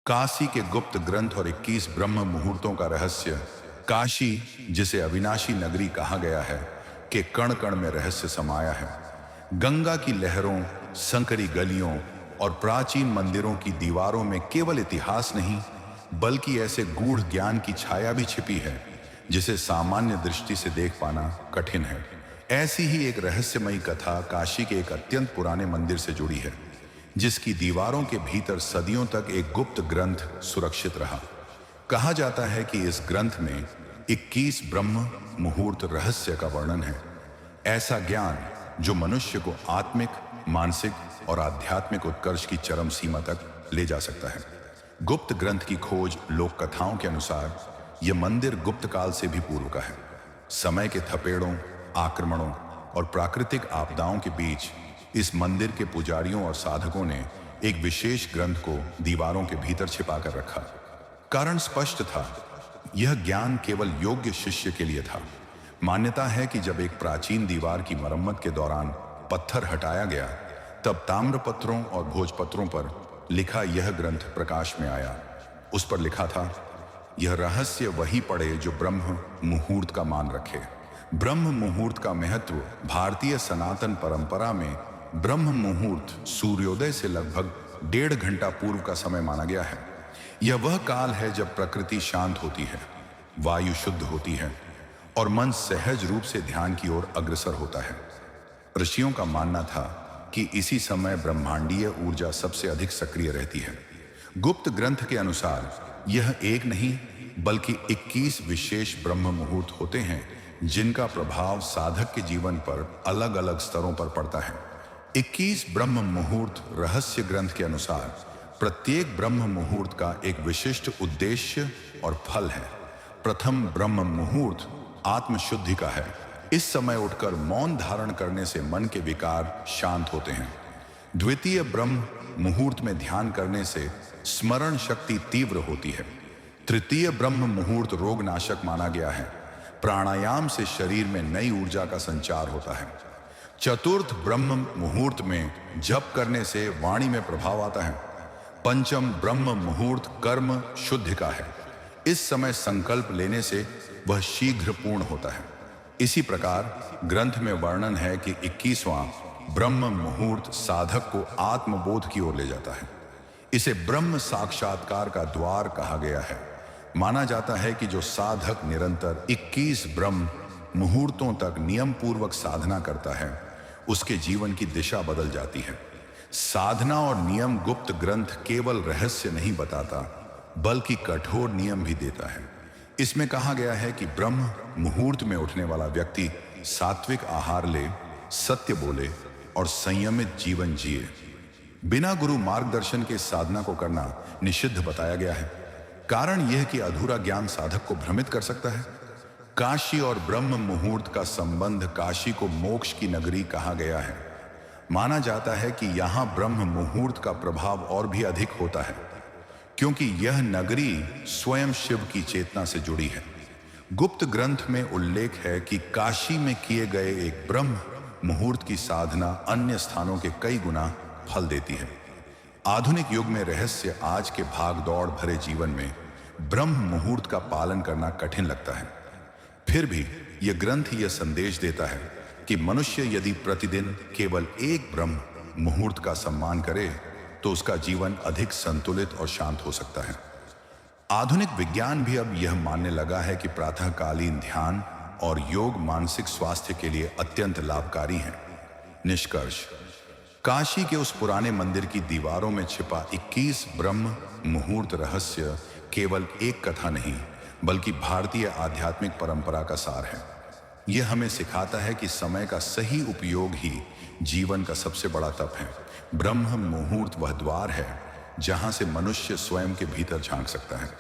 काशी के गुप्त ग्रंथ और 21 ब्रह्म मुहूर्तों का रहस्य। काशी, जिसे अविनाशी नगरी कहा गया है, के कण कण में रहस्य समाया है। गंगा की लहरों, संकरी गलियों और प्राचीन मंदिरों की दीवारों में केवल इतिहास नहीं, बल्कि ऐसे गूढ़ ज्ञान की छाया भी छिपी है जिसे सामान्य दृष्टि से देख पाना कठिन है। ऐसी ही एक रहस्यमयी कथा काशी के एक अत्यंत पुराने मंदिर से जुड़ी है, जिसकी दीवारों के भीतर सदियों तक एक गुप्त ग्रंथ सुरक्षित रहा। कहा जाता है कि इस ग्रंथ में 21 ब्रह्म मुहूर्त रहस्य का वर्णन है। ऐसा ज्ञान जो मनुष्य को आत्मिक, मानसिक और आध्यात्मिक उत्कर्ष की चरम सीमा तक ले जा सकता है। गुप्त ग्रंथ की खोज लोक कथाओं के अनुसार यह मंदिर गुप्त काल से भी पूर्व का है। समय के थपेड़ों, आक्रमणों और प्राकृतिक आपदाओं के बीच इस मंदिर के पुजारियों और साधकों ने एक विशेष ग्रंथ को दीवारों के भीतर छिपा कर रखा। कारण स्पष्ट था, यह ज्ञान केवल योग्य शिष्य के लिए था। मान्यता है कि जब एक प्राचीन दीवार की मरम्मत के दौरान पत्थर हटाया गया, तब ताम्रपत्रों और भोजपत्रों पर लिखा यह ग्रंथ प्रकाश में आया। उस पर लिखा था, यह रहस्य वही पढ़े जो ब्रह्म मुहूर्त का मान रखे। ब्रह्म मुहूर्त का महत्व भारतीय सनातन परंपरा में ब्रह्म मुहूर्त सूर्योदय से लगभग 1.5 घंटा पूर्व का समय माना गया है। यह वह काल है जब प्रकृति शांत होती है, वायु शुद्ध होती है और मन सहज रूप से ध्यान की ओर अग्रसर होता है। ऋषियों का मानना था कि इसी समय ब्रह्मांडीय ऊर्जा सबसे अधिक सक्रिय रहती है। गुप्त ग्रंथ के अनुसार यह एक नहीं बल्कि 21 विशेष ब्रह्म मुहूर्त होते हैं, जिनका प्रभाव साधक के जीवन पर अलग अलग स्तरों पर पड़ता है। 21 ब्रह्म मुहूर्त रहस्य ग्रंथ के अनुसार प्रत्येक ब्रह्म मुहूर्त का एक विशिष्ट उद्देश्य और फल है। प्रथम ब्रह्म मुहूर्त आत्मशुद्धि का है। इस समय उठकर मौन धारण करने से मन के विकार शांत होते हैं। द्वितीय ब्रह्म मुहूर्त में ध्यान करने से स्मरण शक्ति तीव्र होती है। तृतीय ब्रह्म मुहूर्त रोगनाशक माना गया है। प्राणायाम से शरीर में नई ऊर्जा का संचार होता है। चतुर्थ ब्रह्म मुहूर्त में जप करने से वाणी में प्रभाव आता है। पंचम ब्रह्म मुहूर्त कर्म शुद्धि का है। इस समय संकल्प लेने से वह शीघ्र पूर्ण होता है। इसी प्रकार ग्रंथ में वर्णन है कि 21वां ब्रह्म मुहूर्त साधक को आत्मबोध की ओर ले जाता है। इसे ब्रह्म साक्षात्कार का द्वार कहा गया है। माना जाता है कि जो साधक निरंतर 21 ब्रह्म मुहूर्तों तक नियम पूर्वक साधना करता है, उसके जीवन की दिशा बदल जाती है। साधना और नियम गुप्त ग्रंथ केवल रहस्य नहीं बताता, बल्कि कठोर नियम भी देता है। इसमें कहा गया है कि ब्रह्म मुहूर्त में उठने वाला व्यक्ति सात्विक आहार ले, सत्य बोले और संयमित जीवन जिए। बिना गुरु मार्गदर्शन के साधना को करना निषिद्ध बताया गया है। कारण यह कि अधूरा ज्ञान साधक को भ्रमित कर सकता है। काशी और ब्रह्म मुहूर्त का संबंध काशी को मोक्ष की नगरी कहा गया है। माना जाता है कि यहाँ ब्रह्म मुहूर्त का प्रभाव और भी अधिक होता है, क्योंकि यह नगरी स्वयं शिव की चेतना से जुड़ी है। गुप्त ग्रंथ में उल्लेख है कि काशी में किए गए एक ब्रह्म मुहूर्त की साधना अन्य स्थानों के कई गुना फल देती है। आधुनिक युग में रहस्य आज के भाग दौड़ भरे जीवन में ब्रह्म मुहूर्त का पालन करना कठिन लगता है। फिर भी यह ग्रंथ यह संदेश देता है कि मनुष्य यदि प्रतिदिन केवल एक ब्रह्म मुहूर्त का सम्मान करे, तो उसका जीवन अधिक संतुलित और शांत हो सकता है। आधुनिक विज्ञान भी अब यह मानने लगा है कि प्रातःकालीन ध्यान और योग मानसिक स्वास्थ्य के लिए अत्यंत लाभकारी हैं। निष्कर्ष, काशी के उस पुराने मंदिर की दीवारों में छिपा 21 ब्रह्म मुहूर्त रहस्य केवल एक कथा नहीं, बल्कि भारतीय आध्यात्मिक परंपरा का सार है। यह हमें सिखाता है कि समय का सही उपयोग ही जीवन का सबसे बड़ा तप है। ब्रह्म मुहूर्त वह द्वार है जहां से मनुष्य स्वयं के भीतर झांक सकता है।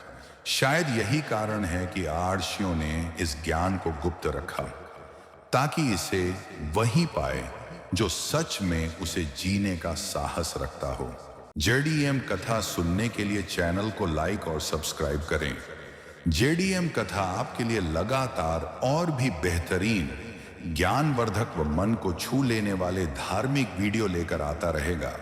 शायद यही कारण है कि आर्षियों ने इस ज्ञान को गुप्त रखा, ताकि इसे वही पाए जो सच में उसे जीने का साहस रखता हो। जेडीएम कथा सुनने के लिए चैनल को लाइक और सब्सक्राइब करें। जेडीएम कथा आपके लिए लगातार और भी बेहतरीन, ज्ञानवर्धक व मन को छू लेने वाले धार्मिक वीडियो लेकर आता रहेगा।